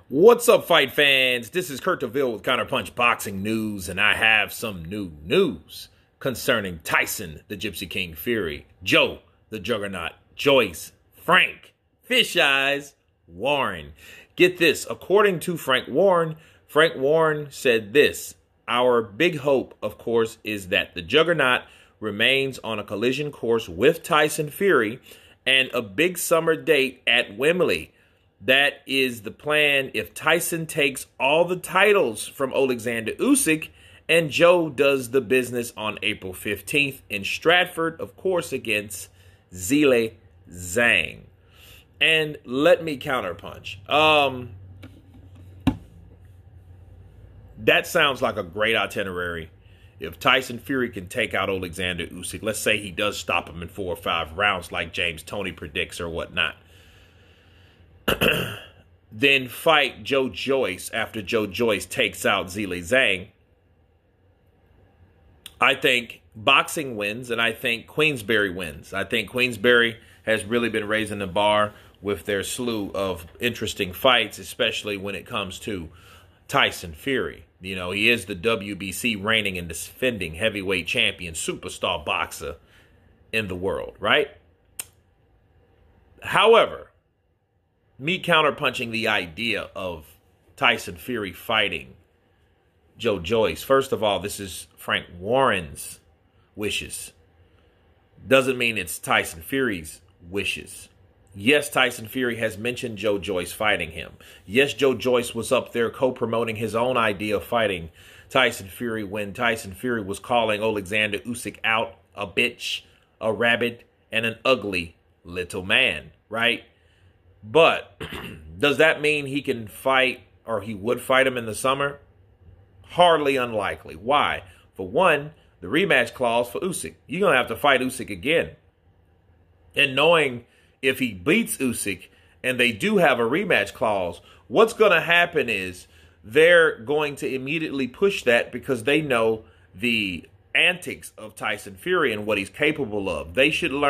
What's up, fight fans? This is Kurt DeVille with Counterpunch Boxing News, and I have some new news concerning Tyson, the Gypsy King Fury, Joe, the Juggernaut, Joyce, Frank, Fish Eyes, Warren. Get this, according to Frank Warren said this: our big hope, of course, is that the Juggernaut remains on a collision course with Tyson Fury and a big summer date at Wembley. That is the plan if Tyson takes all the titles from Alexander Usyk and Joe does the business on April 15th in Stratford, of course, against Zhilei Zhang. And let me counterpunch. That sounds like a great itinerary. If Tyson Fury can take out Alexander Usyk, let's say he does stop him in 4 or 5 rounds like James Toney predicts or whatnot. Then fight Joe Joyce after Joe Joyce takes out Zhilei Zhang. I think boxing wins, and I think Queensberry wins. I think Queensberry has really been raising the bar with their slew of interesting fights, especially when it comes to Tyson Fury. You know, he is the WBC reigning and defending heavyweight champion, superstar boxer in the world, right? However, me counterpunching the idea of Tyson Fury fighting Joe Joyce. First of all, this is Frank Warren's wishes. Doesn't mean it's Tyson Fury's wishes. Yes, Tyson Fury has mentioned Joe Joyce fighting him. Yes, Joe Joyce was up there co-promoting his own idea of fighting Tyson Fury when Tyson Fury was calling Alexander Usyk out a bitch, a rabbit, and an ugly little man, right? But does that mean he can fight, or he would fight him in the summer? Hardly unlikely. Why? For one, the rematch clause for Usyk. You're going to have to fight Usyk again. And knowing if he beats Usyk and they do have a rematch clause, what's going to happen is they're going to immediately push that because they know the antics of Tyson Fury and what he's capable of. They should have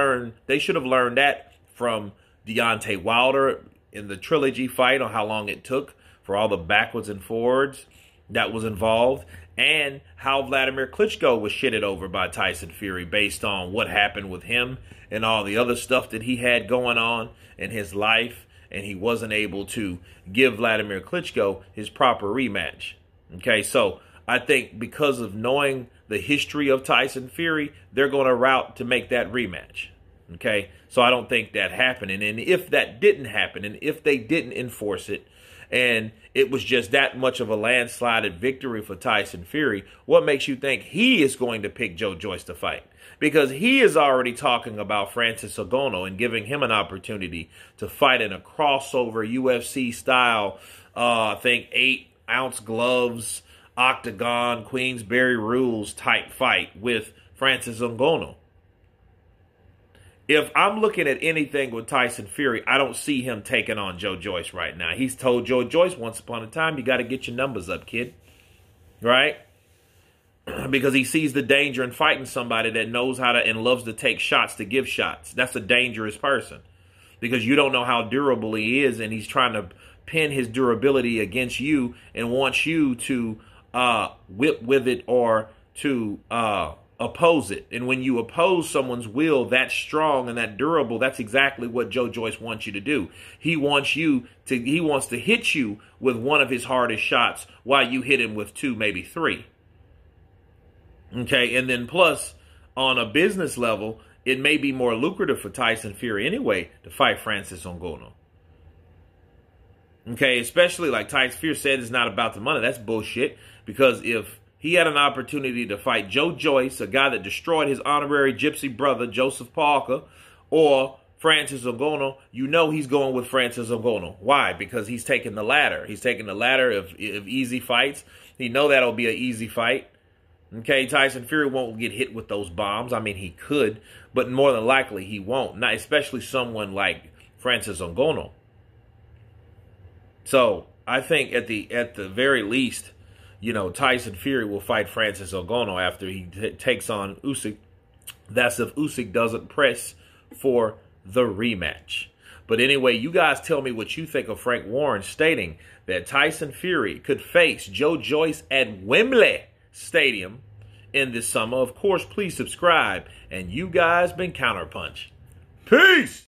learned that from Deontay Wilder in the trilogy fight, on how long it took for all the backwards and forwards that was involved, and how Vladimir Klitschko was shitted over by Tyson Fury based on what happened with him and all the other stuff that he had going on in his life, and he wasn't able to give Vladimir Klitschko his proper rematch. Okay, so I think because of knowing the history of Tyson Fury, they're going to route to make that rematch. Okay, so I don't think that happened. And if that didn't happen, and if they didn't enforce it, and it was just that much of a landslided victory for Tyson Fury, what makes you think he is going to pick Joe Joyce to fight? Because he is already talking about Francis Ngannou and giving him an opportunity to fight in a crossover UFC style, I think 8-ounce gloves, octagon, Queensberry rules type fight with Francis Ngannou. If I'm looking at anything with Tyson Fury, I don't see him taking on Joe Joyce right now. He's told Joe Joyce once upon a time, you got to get your numbers up, kid. Right? Because he sees the danger in fighting somebody that knows how to and loves to take shots to give shots. That's a dangerous person. Because you don't know how durable he is, and he's trying to pin his durability against you and wants you to whip with it or to oppose it. And when you oppose someone's will that strong and that durable, that's exactly what Joe Joyce wants you to do. He wants to hit you with one of his hardest shots while you hit him with 2, maybe 3. Okay, and then plus on a business level, it may be more lucrative for Tyson Fury anyway to fight Francis Ngannou. Okay, especially like Tyson Fury said, it's not about the money. That's bullshit, because if he had an opportunity to fight Joe Joyce, a guy that destroyed his honorary gypsy brother, Joseph Parker, or Francis Ngannou, you know he's going with Francis Ngannou. Why? Because he's taking the ladder. He's taking the ladder of easy fights. He know that'll be an easy fight. Okay, Tyson Fury won't get hit with those bombs. I mean, he could, but more than likely he won't. Not especially someone like Francis Ngannou. So I think at the very least, you know, Tyson Fury will fight Francis Ngannou after he takes on Usyk. That's if Usyk doesn't press for the rematch. But anyway, you guys tell me what you think of Frank Warren stating that Tyson Fury could face Joe Joyce at Wembley Stadium in this summer. Of course, please subscribe. And you guys been Counterpunch. Peace!